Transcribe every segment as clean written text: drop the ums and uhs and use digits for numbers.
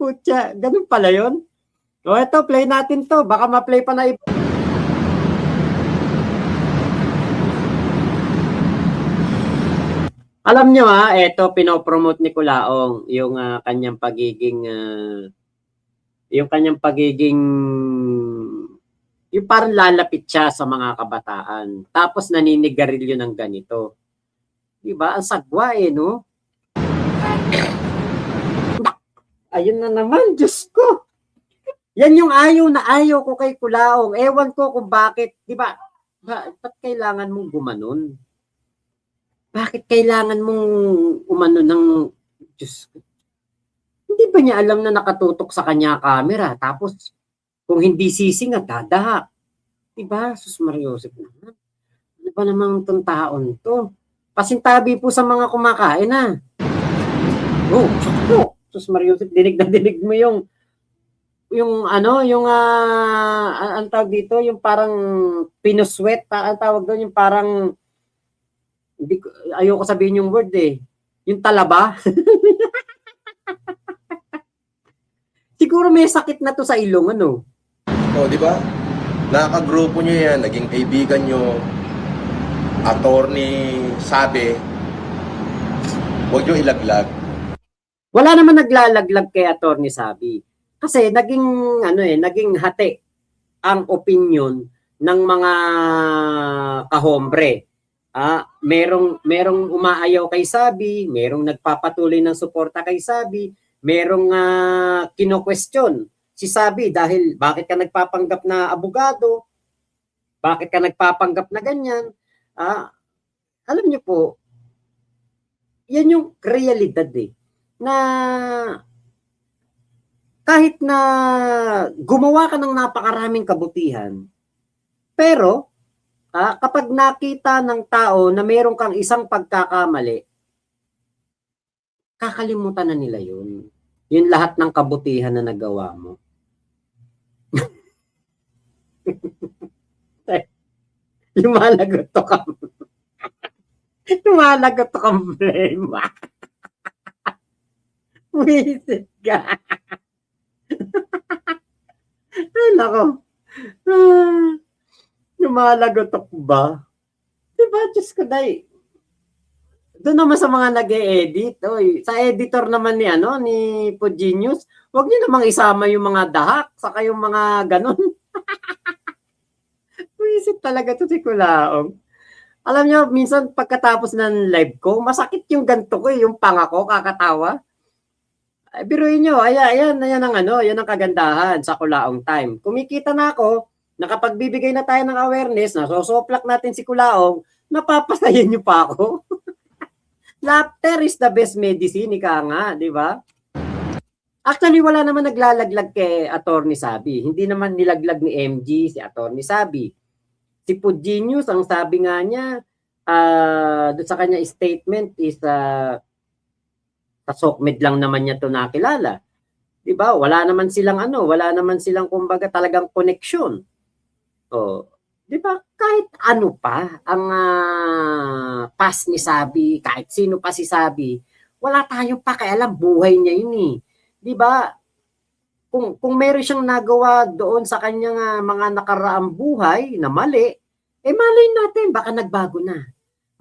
Putya, ganun pala yun. O eto, play natin to. Baka ma-play pa na iba. Alam nyo eto pinopromote ni Kulaong yung kanyang pagiging yung parang lalapit siya sa mga kabataan. Tapos naninigarilyo ng ganito. Diba? Ang sagwa no? Ayun na naman, Diyos ko. Yan yung ayaw na ayaw ko kay Kulaong. Ewan ko kung bakit. Diba? Ba't kailangan mong gumanon? Bakit kailangan mong umano ng Diyos ko? Hindi ba niya alam na nakatutok sa kanya camera? Tapos, kung hindi sising at dadahak. Diba? Sus Mariosep naman. Ano ba namang itong taon to? Pasintabi po sa mga kumakain Oh, Sus Mariosep, dinig na dinig mo yung ang tawag dito, yung parang pinuswet, ang tawag doon, yung parang ayoko sabihin yung word yung talaba. Siguro may sakit na to sa ilong, di ba? Nakakagrupo nyo yan, naging kaibigan nyo, attorney, sabi, huwag nyo ilaglag. Wala naman naglalaglag kay attorney Sabi. Kasi naging hati ang opinion ng mga kahombre. Merong umaayaw kay Sabi, merong nagpapatuloy ng suporta kay Sabi, merong kino-question si Sabi dahil bakit ka nagpapanggap na abogado? Bakit ka nagpapanggap na ganyan? Alam niyo po, yan yung realidad na kahit na gumawa ka ng napakaraming kabutihan, pero kapag nakita ng tao na meron kang isang pagkakamali, kakalimutan na nila yun. Yung lahat ng kabutihan na nagawa mo. Lumalagot to ka. Lumalagot to kang problema. Wisit ka. Ay, nako. Lumalagot ako ba? Diba, Diyos ko, day. Doon naman sa mga nag-e-edit. Sa editor naman ni Pugenius, huwag niyo namang isama yung mga dahak, saka yung mga ganon. Wisit talaga to si Kulaong. Alam niyo, minsan pagkatapos ng live ko, masakit yung ganto ko, yung panga ko, kakatawa. Biruin nyo, yan ang kagandahan sa Kulaong Time. Kumikita na ako, nakapagbibigay na tayo ng awareness, nasosoplak natin si Kulaong, napapasayan nyo pa ako. Laughter is the best medicine, ika nga, di ba? Actually, wala naman naglalaglag kay Attorney Sabi. Hindi naman nilaglag ni MG si Attorney Sabi. Si Pugenius, ang sabi nga niya, doon sa kanya statement is sa SOCMED lang naman niya to nakilala. 'Di ba? Wala naman silang kumbaga talagang connection. 'Di ba? Kahit ano pa ang past ni Sabi, kahit sino pa si Sabi, wala tayong pakialam, buhay niya 'yun 'Di ba? Kung meron siyang nagawa doon sa kanyang mga nakaraang buhay na mali, malay natin baka nagbago na.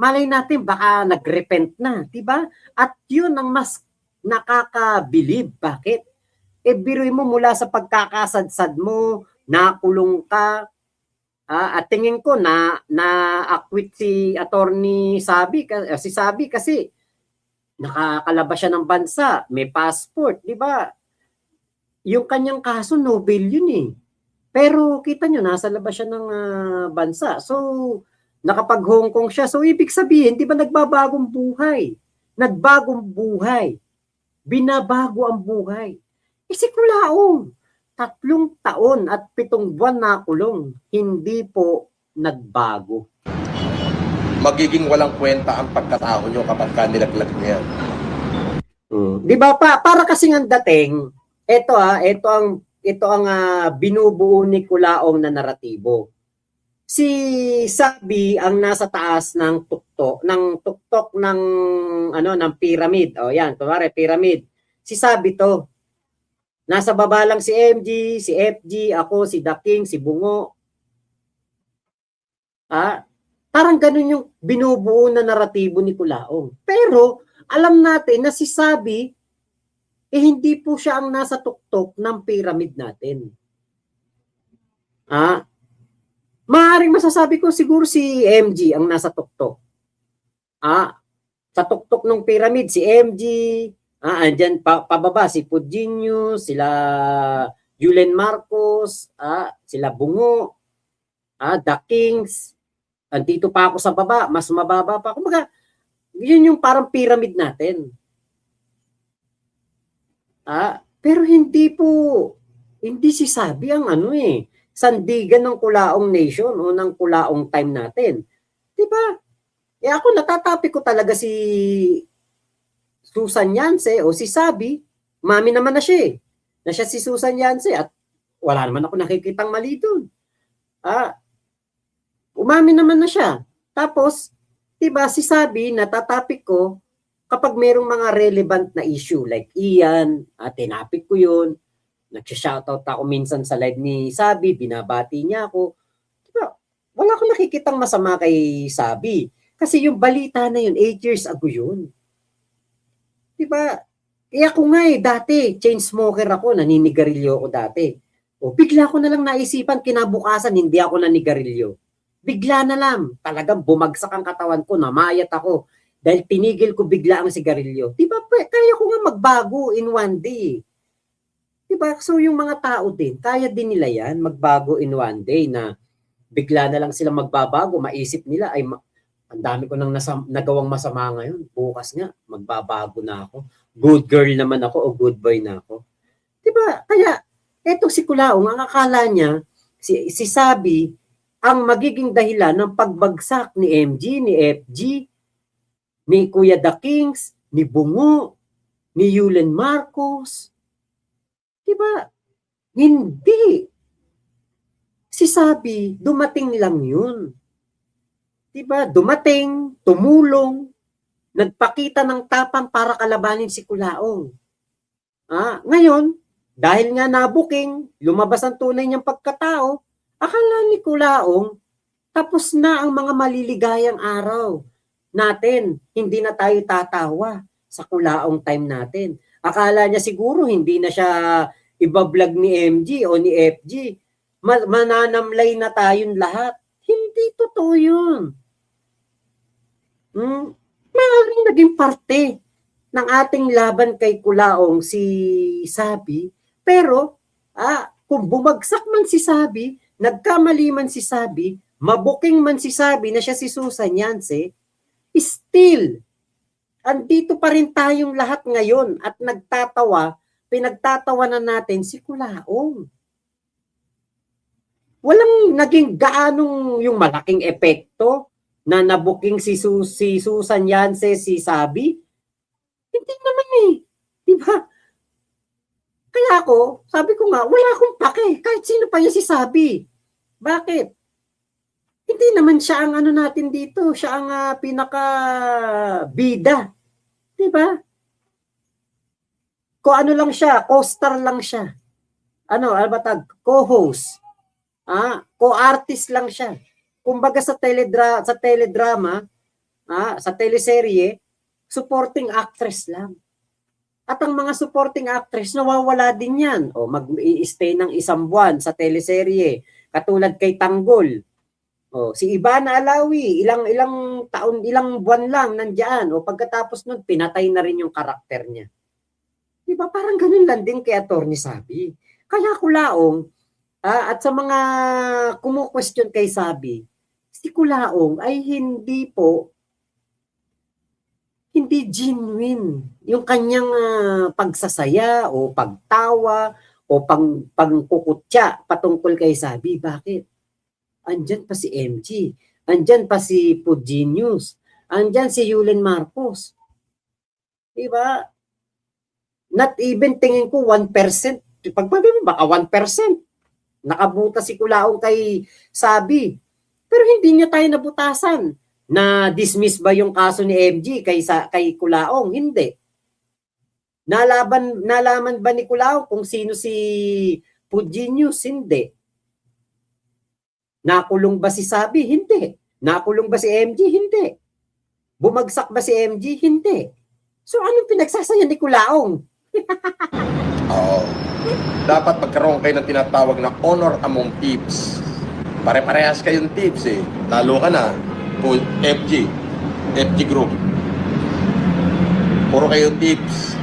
Malay natin baka nagrepent na, 'di ba? At 'yun ang mas nakakabilib. Bakit? Biruin mo mula sa pagkakasadsad mo, nakulong ka, at tingin ko na-acquit si Attorney Sabi, si Sabi kasi nakakalabas siya ng bansa, may passport, 'di ba? Yung kanyang kaso Nobel yun Pero kita nyo, nasa labas siya ng bansa. So, nakapag-Hong Kong siya. So, ibig sabihin, di ba nagbabagong buhay? Nagbagong buhay. Binabago ang buhay. Si Kulaong, 3 taon at 7 buwan na kulong. Hindi po nagbago. Magiging walang kwenta ang pagkatao nyo kapag nilaglag nyo yan. Di ba para kasing ang dating, ito ang binubuo ni Kulaong na naratibo. Si Sabi ang nasa taas ng tuktok ng pyramid. Yan, kunwari pyramid. Si Sabi to. Nasa baba lang si MG, si FG, ako, si The King, si Bungo. Parang ganun yung binubuo na naratibo ni Kulaong. Pero alam natin na si Sabi, hindi po siya ang nasa tuktok ng pyramid natin. Maaaring masasabi ko siguro si MG ang nasa tuktok. Sa tuktok ng pyramid, si MG, andyan pababa si Pudinho, sila Julen Marcos, sila Bungo, The Kings, andito pa ako sa baba, mas mababa pa. Kumbaga, yun yung parang pyramid natin. Pero hindi si Sabi ang sandigan ng Kulaong Nation o ng Kulaong time natin. Diba? Ako natatapi ko talaga si Susan Yance o si Sabi, mami naman na siya na siya si Susan Yance at wala naman ako nakikitang mali doon. Umami naman na siya. Tapos, diba si Sabi, natatapik ko kapag merong mga relevant na issue like Ian, tinapik ko yun, nagsha-shoutout ako minsan sa live ni Sabi, binabati niya ako. Diba, wala akong nakikitang masama kay Sabi. Kasi yung balita na yun, 8 years ago yun. Diba? Ako nga dati, chain smoker ako, naninigarilyo ako dati. Bigla ko na lang naisipan, kinabukasan, hindi ako naninigarilyo. Bigla na lang, talagang bumagsak ang katawan ko, namayat ako. Dahil pinigil ko bigla ang sigarilyo. Diba? Kaya ko nga magbago in one day. Diba? So yung mga tao din, kaya din nila yan, magbago in one day na bigla na lang sila magbabago, maisip nila, ay ang dami ko nang nagawang masama ngayon. Bukas nga, magbabago na ako. Good girl naman ako o good boy na ako. Diba? Kaya, eto si Kulaong, ang akala niya, si Sabi, ang magiging dahilan ng pagbagsak ni MG, ni FG, ni Kuya The Kings, ni Bungo, ni Julen Marcos. Diba? Hindi. Si Sabi, dumating lang yun. Diba? Dumating, tumulong, nagpakita ng tapang para kalabanin si Kulaong. Ngayon, dahil nga nabuking, lumabas ang tunay niyang pagkatao, akala ni Kulaong, tapos na ang mga maliligayang araw natin. Hindi na tayo tatawa sa Kulaong time natin. Akala niya siguro hindi na siya ibablog ni MG o ni FG. Mananamlay na tayong lahat. Hindi totoo yun. Maaaring naging parte ng ating laban kay Kulaong si Sabi, pero kung bumagsak man si Sabi, nagkamali man si Sabi, mabuking man si Sabi na siya si Susan Yance, still, andito pa rin tayong lahat ngayon at nagtatawa, pinagtatawanan natin si Kulaong. Walang naging gaanong yung malaking epekto na nabuking si Susan Yance, si Sabi. Hindi naman Diba? Kaya ako, sabi ko nga, wala akong pake. Kahit sino pa yan si Sabi. Bakit? Hindi naman siya ang natin dito. Siya ang pinaka-bida. Diba? Kung ano lang siya, co-star lang siya. Co-host. Co-artist lang siya. Kumbaga sa teledrama, sa teleserye, supporting actress lang. At ang mga supporting actress, nawawala din yan. Mag-i-stay ng isang buwan sa teleserye. Katulad kay Tanggol. Si Ivana Alawi, ilang taon, ilang buwan lang nandiyan. Pagkatapos nun, pinatay na rin yung karakter niya. Diba? Parang ganun lang din kay Atty. Sabi. Kaya Kulaong, at sa mga kumu-question kay Sabi, si Kulaong ay hindi genuine yung kanyang pagsasaya o pagtawa o pangkukutya patungkol kay Sabi. Bakit? Andyan pa si MG, andyan pa si Pudinho, andyan si Julen Marcos. Diba? Not even tingin ko 1%. Pagpabi mo, baka 1%. Nakabuta si Kulaong kay Sabi. Pero hindi niya tayo nabutasan. Na-dismiss ba yung kaso ni MG kay Kulaong? Hindi. 'Di ba? Kaya Kulaong, Nalaman ba ni Kulao kung sino si Puginius? Hindi. Nakulong ba si Sabi? Hindi. Nakulong ba si MG? Hindi. Bumagsak ba si MG? Hindi. So anong pinagsasaya ni Kulaong? Oo. Dapat magkaroon kayo ng tinatawag na honor among thieves. Pare-parehas kayong thieves eh. Lalo ka na, FG Group. Puro kayong thieves.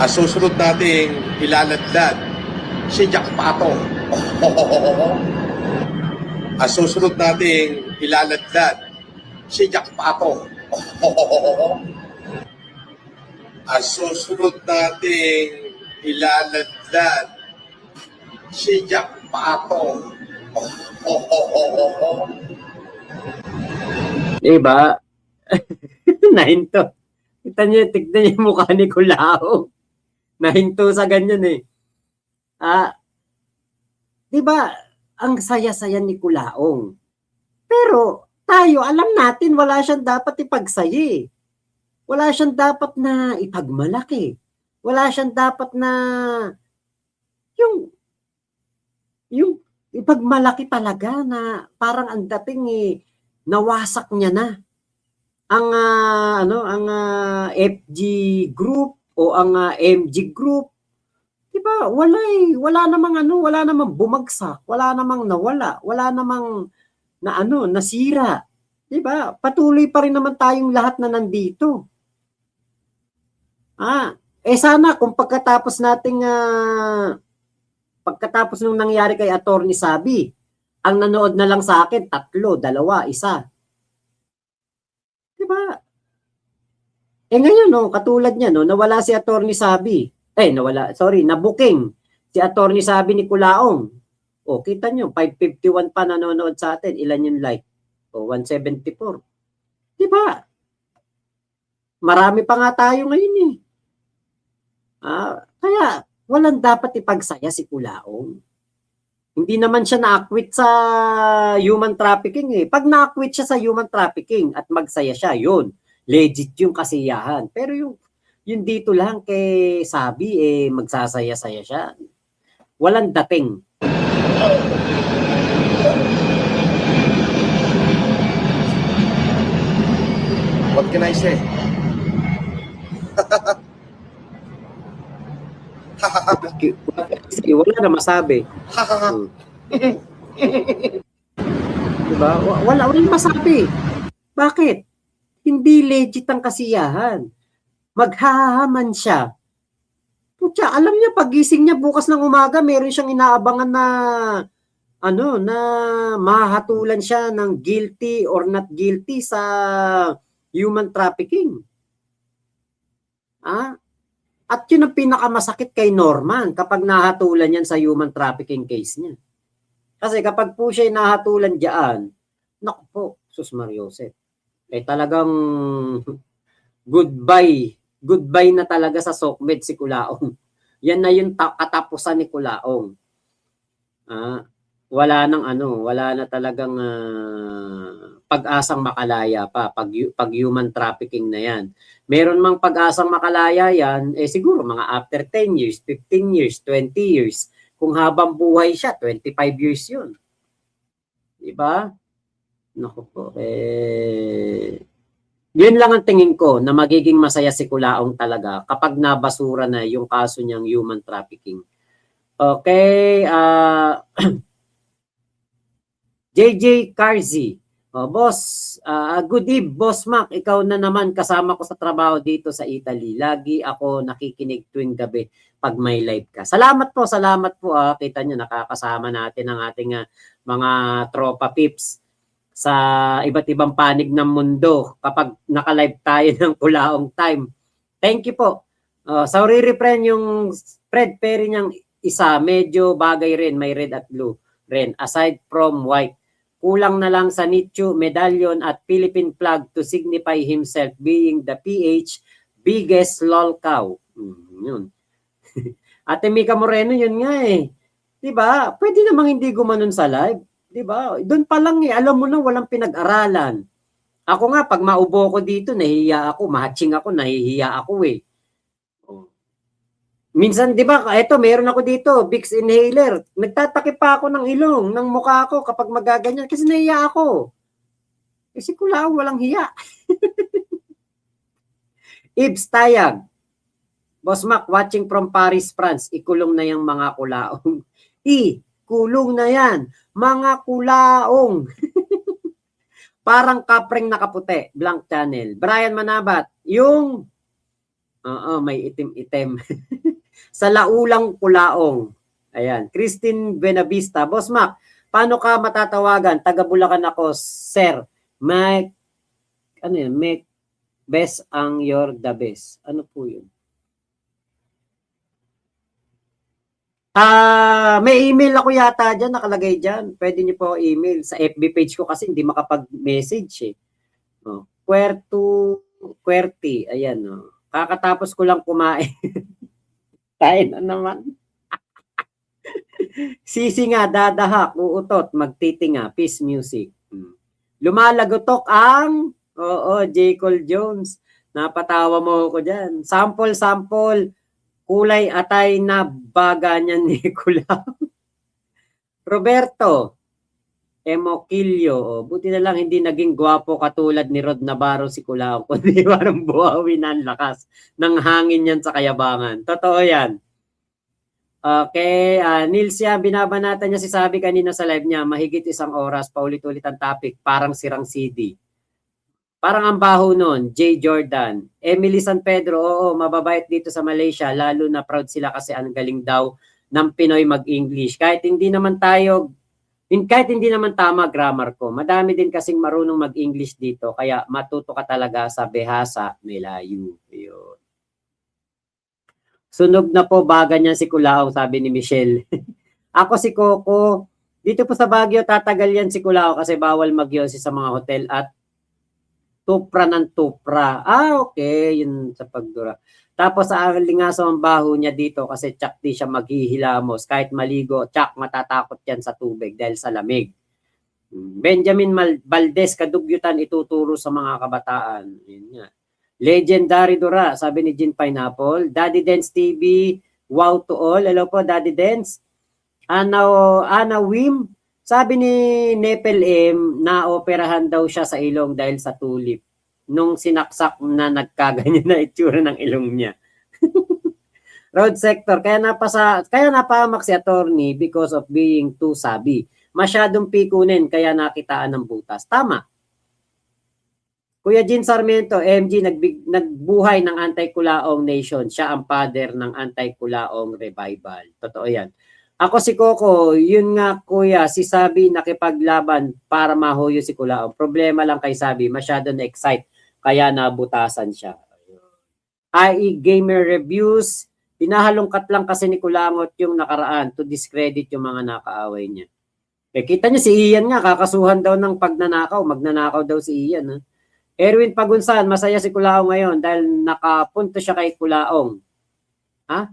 Ang susunod nating ilaladlad, si Jack Pato. Ang susunod nating ilaladlad, si Jack Pato. Ang susunod nating ilaladlad, si Jack Pato. Diba? Nahinto. Tignan niyo yung mukha ni Kulao. Nahinto sa ganyan eh. Diba? Ang saya-saya ni Kulaong. Pero tayo, alam natin, wala siyang dapat ipagsaya. Wala siyang dapat na ipagmalaki. Wala siyang dapat na yung ipagmalaki talaga na parang ang dating nawasak niya na ang FG group o ang MG group. Diba? Wala namang bumagsak, wala namang nawala, wala namang nasira. Diba? Patuloy pa rin naman tayong lahat na nandito. Sana kung pagkatapos nung nangyari kay Attorney Sabi, ang nanood na lang sa akin, 3, 2, 1. Diba? Ngayon, katulad niya, nawala si Attorney Sabi. Nabuking si Attorney Sabi ni Kulaong. Kita nyo, 551 pa nanonood sa atin. Ilan yung like? 174. Diba? Marami pa nga tayo ngayon eh. Kaya, walang dapat ipagsaya si Kulaong. Hindi naman siya na-acquit sa human trafficking eh. Pag na-acquit siya sa human trafficking at magsaya siya, yun. Legit yung kasiyahan. Pero yung dito lang kay Sabi, magsasaya-saya siya. Walang dating. What can I say? Wala na masabi. Diba? Wala masabi. Bakit? Hindi legit ang kasiyahan. Maghahaman siya. Putya, alam niya, pagising niya bukas ng umaga, meron siyang inaabangan na na mahatulan siya ng guilty or not guilty sa human trafficking. At yun ang pinakamasakit kay Norman kapag nahatulan yan sa human trafficking case niya. Kasi kapag po siya nahatulan diyan, naku po, sus Mariosep, talagang goodbye na talaga sa SOCMED si Kulaong. Yan na yung katapusan ni Kulaong. Wala na talagang pag-asang makalaya pa pag human trafficking na yan. Meron mang pag-asang makalaya yan, siguro mga after 10 years, 15 years, 20 years. Kung habang buhay siya, 25 years yun. Diba? Naku po, yun lang ang tingin ko na magiging masaya si Kulaong talaga kapag nabasura na yung kaso niyang human trafficking. Okay, JJ Carzi. Boss, good eve, Boss Mac. Ikaw na naman, kasama ko sa trabaho dito sa Italy. Lagi ako nakikinig tuwing gabi pag may live ka. Salamat po. Kita nyo, nakakasama natin ang ating mga tropa pips sa iba't ibang panig ng mundo kapag naka-live tayo ng Kulaong time. Thank you po. Sorry, refrain yung Fred Perry niyang isa, medyo bagay rin, may red at blue rin, aside from white. Kulang na lang sa Nicho medallion at Philippine flag to signify himself being the PH biggest lol cow. Yun. Ate Mika Moreno, yun nga eh. Diba? Pwede namang hindi gumanon sa live. Diba? Doon pa lang alam mo na walang pinag-aralan. Ako nga, pag maubo ko dito, nahihiya ako, matching ako, nahihiya ako eh. Minsan, di ba, eto, meron ako dito, Vicks inhaler. Nagtatakip pa ako ng ilong, ng mukha ko kapag magaganyan kasi nahiya ako. Kasi Kulaong walang hiya. Ibs Tayag. Boss Mac, watching from Paris, France. Ikulong na yung mga Kulaong. Kulong na yan. Mga Kulaong. Parang kapreng nakaputi. Blank channel. Brian Manabat. Yung may itim-itim. Sa laulang Kulaong. Ayan. Christine Benavista. Boss Mac, paano ka matatawagan? Taga Bulacan ako, sir. Make best ang your the best. Ano po yun? May email ako yata dyan, nakalagay dyan. Pwede niyo po email. Sa FB page ko kasi hindi makapag-message eh. QWERTY. Ayan. Kakatapos ko lang kumain. Kain na naman. Sisi nga, dadahak, uutot, magtitinga, peace music. Lumalagotok ang, J. Cole Jones. Napatawa mo ko dyan. Sample, kulay atay na baga niyan ni Kulaong. Roberto Emokilio. Buti na lang hindi naging gwapo katulad ni Rod Navarro si Kulaong. Kundi parang buhawi na ang lakas ng hangin yan sa kayabangan. Totoo yan. Okay, Nilsia, binabanatan niya si Sabi kanina sa live niya, mahigit 1 oras, paulit-ulit ang topic, parang sirang CD. Parang ang baho nun, J. Jordan. Emily San Pedro, oo, mababait dito sa Malaysia, lalo na proud sila kasi ang galing daw ng Pinoy mag-English. Kahit hindi naman tama grammar ko, madami din kasing marunong mag-English dito, kaya matuto ka talaga sa Behasa, Melayu. Yun. Sunog na po baga niyan si Kulaong, sabi ni Michelle. Ako si Coco, dito po sa Baguio tatagal yan si Kulaong kasi bawal magyosi sa mga hotel at tupra ng tupra. Okay, yun sa pagdura. Tapos sa lingaso ang baho niya dito kasi tsak di siya maghihilamos. Kahit maligo, tsak matatakot yan sa tubig dahil sa lamig. Benjamin Valdez, kadugyutan ituturo sa mga kabataan. Yun nga. Legendary Dura, sabi ni Jean Pineapple. Daddy Dance TV, wow to all. Hello po, Daddy Dance. Ana Wim, sabi ni Nepel M, na-operahan daw siya sa ilong dahil sa tulip. Nung sinaksak na nagkaganyan na itsura ng ilong niya. Road sector, kaya napahamak si attorney because of being too sabi. Masyadong pikunin, kaya nakitaan ng butas. Tama. Kuya Jean Sarmiento, MG, nagbuhay ng anti-Kulaong nation. Siya ang father ng anti-Kulaong revival. Totoo yan. Ako si Coco, yun nga kuya, si Sabi nakipaglaban para mahuyo si Kulaong. Problema lang kay Sabi, masyado na-excite, kaya nabutasan siya. IE Gamer Reviews, pinahalongkat lang kasi ni Kulangot yung nakaraan to discredit yung mga nakaaway niya. Kita niyo si Ian nga, kakasuhan daw ng pagnanakaw, magnanakaw daw si Ian. Ha? Erwin Pagunsan, masaya si Kulaong ngayon dahil nakapunto siya kay Kulaong. Ha?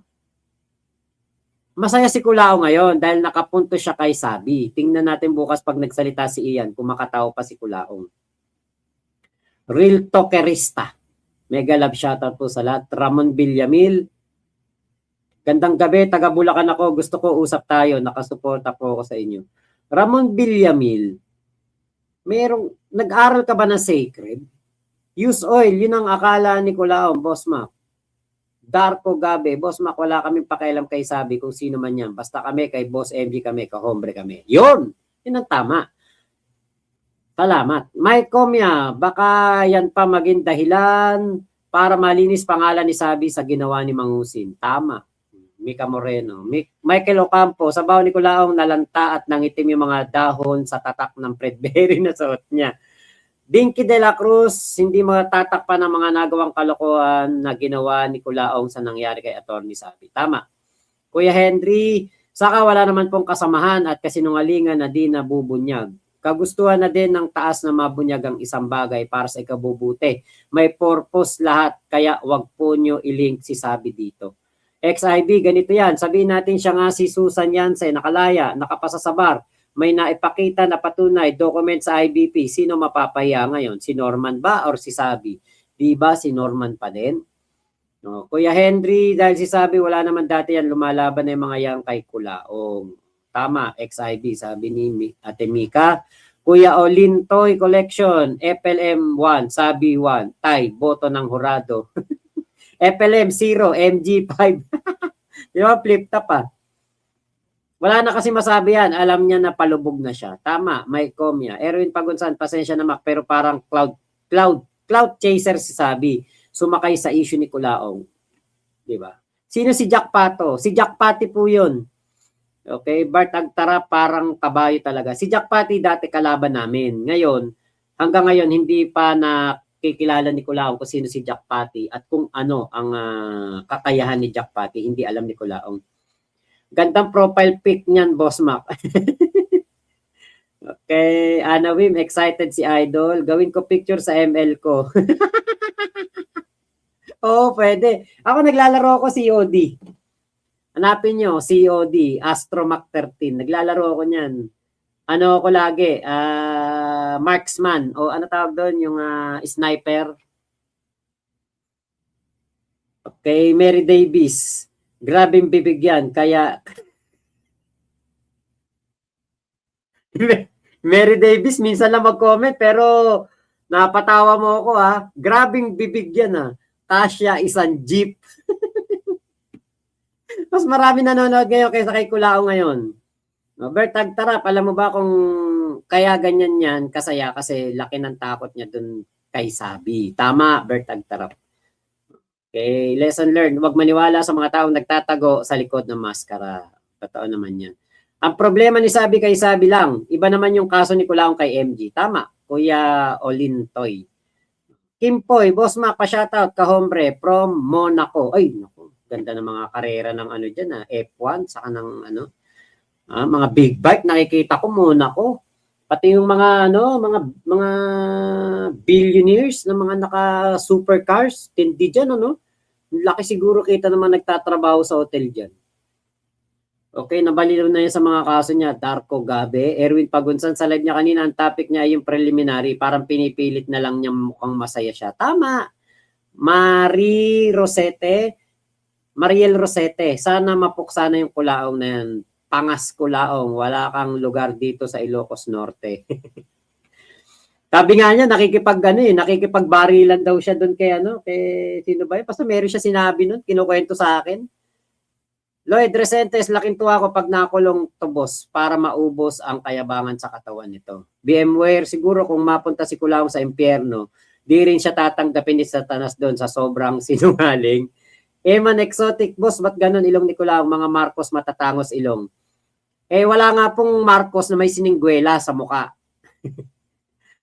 Masaya si Kulaong ngayon dahil nakapunto siya kay Sabi. Tingnan natin bukas pag nagsalita si Ian, kung makatawa pa si Kulaong. Real Talkerista. Mega love shoutout po sa lahat. Ramon Villamil. Gandang gabi, taga Bulacan ako. Gusto ko usap tayo. Nakasuporta po ako sa inyo. Ramon Villamil. Nag-aral ka ba ng sacred? Use oil, yun ang akala ni Kulaong, Boss Mac. Darko Gabe, Boss Mac, wala kaming pakialam kay Sabi kung sino man yan. Basta kami, kay Boss MG kami, kahombre kami. Yun! Yun ang tama. Salamat. Mike Comia, baka yan pa maging dahilan para malinis pangalan ni Sabi sa ginawa ni Mangusin. Tama. Mika Moreno. Michael Ocampo, sa baho ni Kulaong nalanta at nangitim yung mga dahon sa tatak ng Fredberry na suot niya. Dinky de la Cruz, hindi matatakpan ng mga nagawang kalokohan na ginawa ni Kulaong sa nangyari kay Atty. Sabi. Tama. Kuya Henry, saka wala naman pong kasamahan at kasinungalingan na di nabubunyag. Kagustuhan na din ng taas na mabunyag ang isang bagay para sa ikabubuti. May purpose lahat, kaya wag po nyo ilink si Sabi dito. XIB, ganito yan. Sabihin natin siya nga si Susan Yance, nakalaya, nakapasa sa bar. May naipakita na patunay, document sa IBP, sino mapapaya ngayon? Si Norman ba or si Sabi? Di ba si Norman pa din? No, Kuya Henry, dahil si Sabi wala naman dati yan, lumalaban na yung mga yan kay Kulaong. Tama, XIB, sabi ni Ate Mika. Kuya Olin Toy Collection, FLM 1, Sabi 1, Tay, boto ng Hurado. FLM 0, MG 5. Di ba, flip top ah. Wala na kasi masabi yan. Alam niya na palubog na siya. Tama, may komya. Erwin Pagunsan, pasensya na Mac, pero parang cloud chaser si Sabi. Sumakay sa issue ni Kulaong. Di ba? Sino si Jack Pato? Si Jack Pati po yun. Okay, Bart Agtara parang kabayo talaga. Si Jack Pati dati kalaban namin. Ngayon, hanggang ngayon, hindi pa nakikilala ni Kulaong kung sino si Jack Pati at kung ano ang kakayahan ni Jack Pati. Hindi alam ni Kulaong. Gandang profile pic niyan, Boss Mac. Okay, Ana Wim, excited si Idol. Gawin ko picture sa ML ko. Oo, pwede. Ako naglalaro ako COD. Hanapin nyo, COD, Astromac 13. Naglalaro ako niyan. Ano ako lagi? Marksman. O ano tawag doon? Yung sniper. Okay, Mary Davis. Grabing bibigyan. Kaya... Mary Davis, minsan lang mag-comment pero napatawa mo ako ha. Grabing bibigyan ha. Tasya isang jeep. Mas marami nanonood ngayon kaysa kay Kulao ngayon. Bert Agtarap, alam mo ba kung kaya ganyan yan kasaya kasi laki ng takot niya dun kay Sabi. Tama, Bert Agtarap. Okay, lesson learned. Huwag maniwala sa mga taong nagtatago sa likod ng maskara. Totoo naman yan. Ang problema ni Sabi kay Sabi lang. Iba naman yung kaso ni Kulaong kay MG. Tama, Kuya Olintoy. Kimpoy, Boss Ma, pa-shoutout ka hombre from Monaco. Ay, naku, ganda ng mga karera ng ano dyan, F1, saka ng ano, mga big bike, nakikita ko Monaco. Pati yung mga mga billionaires na mga naka supercars, tindi diyan ano. Laki siguro kita naman nagtatrabaho sa hotel diyan. Okay, nabalilo na yun sa mga kaso niya. Darko Gabe, Erwin Pagunsan sa live niya kanina, ang topic niya ay yung preliminary, parang pinipilit na lang niya mukhang masaya siya. Tama. Mariel Rosete, sana mapuksa na yung Kulaong na yan. Pangas Kulaong, wala kang lugar dito sa Ilocos Norte. Sabi nga niya, nakikipagbarilan daw siya doon kay sino ba yun? Basta meron siya sinabi nun, kinukwento sa akin. Lloyd Resentes, laking tuwa ko pag nakulong to boss para maubos ang kayabangan sa katawan nito. VMware, siguro kung mapunta si Kulaong sa impyerno, di rin siya tatanggapin ni Satanas doon sa sobrang sinungaling. Eman Exotic, boss, ba't ganun ilong ni Kulaong? Mga Marcos matatangos ilong. Wala nga pong Marcos na may siningguela sa muka.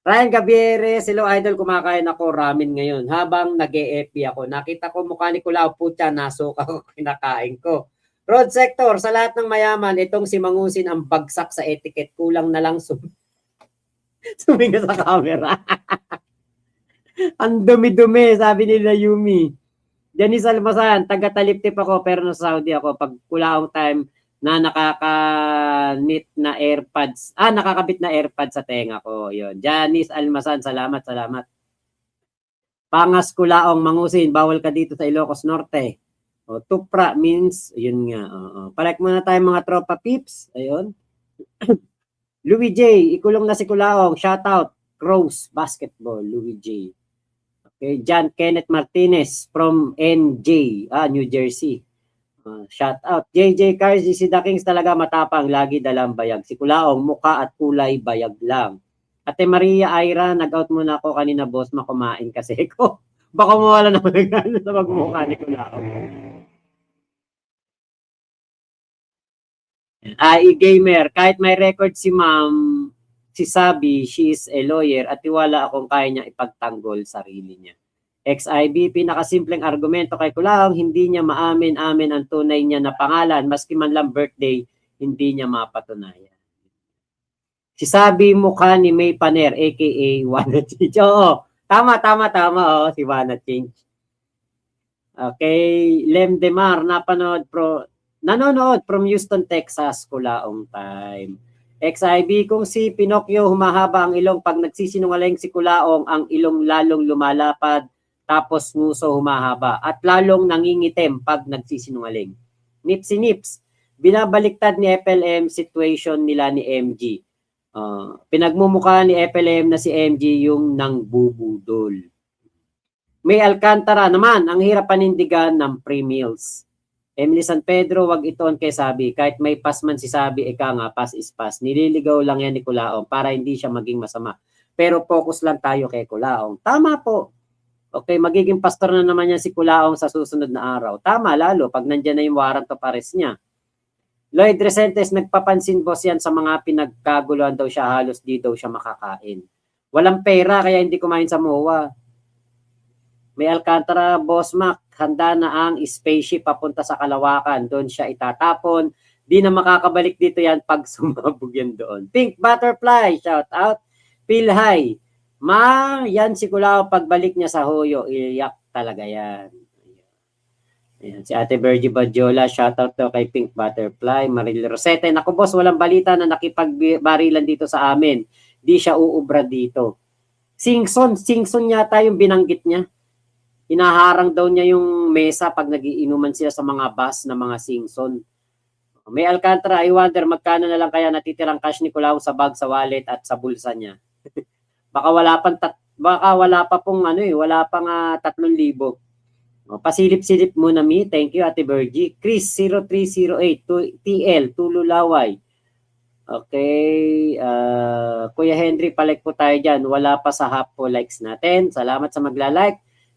Ryan Gaviere, hello idol, kumakain ako ramen ngayon. Habang nag-e-epi ako, nakita ko mukha ni Kulaong, putya, nasuka ko, kinakain ko. Road sector, sa lahat ng mayaman, itong si Mangusin ang bagsak sa etiquette. Kulang na lang suminga sa camera. Ang dumi-dumi, sabi nila Yumi. Janice Almasan, taga-taliptip ako pero nasa Saudi ako. Pag Kulaong time na nakakabit na AirPods sa tenga ko. Yun. Janice Almasan, salamat. Pangas Kulaong, Mangusin, bawal ka dito sa Ilocos Norte. O, Tupra means, yun nga. Palike muna tayo mga tropa peeps. Ayun. Louis J, ikulong na si Kulaong. Shoutout, Crows Basketball, Louis J. Okay, John Kenneth Martinez from NJ, New Jersey. Shout out. JJ Cars, si The Kings talaga matapang, lagi dalang bayag. Si Kulaong, mukha at kulay bayag lang. Ate Maria Ira, nag-out muna ako kanina, boss, makumain kasi ko. Baka mawala na magagano sa magmukha ni Kulaong. Gamer, kahit may record si ma'am, si Sabi, she is a lawyer at tiwala akong kaya niya ipagtanggol sarili niya. XIB, pinakasimpleng argumento kay Kulaong, hindi niya maamin-amin ang tunay niya na pangalan, maski man lang birthday, hindi niya mapatunayan. Si Sabi, mukha ni May Paner, aka Wanna Change. Oo, tama, si Wanna Change. Okay, Lem Demar, nanonood from Houston, Texas, Kulaong time. XIB, kung si Pinocchio humahaba ang ilong, pag nagsisinungaling si Kulaong, ang ilong lalong lumalapad tapos nguso humahaba at lalong nangingitim pag nagsisinungaling. Nipsy Nips, binabaliktad ni FLM situation nila ni MG. Pinagmumukha ni FLM na si MG yung nang bubudol. May Alcantara naman, ang hirap panindigan ng pre-meals. Emily San Pedro, wag ito kay Sabi. Kahit may pass man si Sabi, ika nga, pass is pass. Nililigaw lang yan ni Kulaong para hindi siya maging masama. Pero focus lang tayo kay Kulaong. Tama po. Okay, magiging pastor na naman yan si Kulaong sa susunod na araw. Tama lalo, pag nandyan na yung warrant of arrest niya. Lloyd Resentes, nagpapansin boss yan sa mga pinagkaguluhan daw siya, halos di daw siya makakain. Walang pera, kaya hindi kumain sa MOA. May Alcantara, Boss Mac, handa na ang spaceship papunta sa Kalawakan. Doon siya itatapon. Di na makakabalik dito yan pag sumabog yan doon. Pink Butterfly, shout out. Feel high. Yan si Kulao pagbalik niya sa Hoyo. Iyak talaga yan. Ayan, si Ate Virgie Badjola, shout out to kay Pink Butterfly. Maril Rosete, naku boss, walang balita na nakipagbarilan dito sa amin. Di siya uubra dito. Singson yata yung binanggit niya. Hinaharang daw niya yung mesa pag nagiinuman sila sa mga bus na mga singson. May Alcantara, I wonder magkano na lang kaya natitirang cash ni Kulao sa bag, sa wallet at sa bulsa niya. baka wala pa pong wala pang 3,000. Pasilip-silip muna mi. Thank you Ate Virgie. Chris 0308 TL Tululaway. Okay, Kuya Henry, palike po tayo dyan. Wala pa sa half po likes natin. Salamat sa magla-like.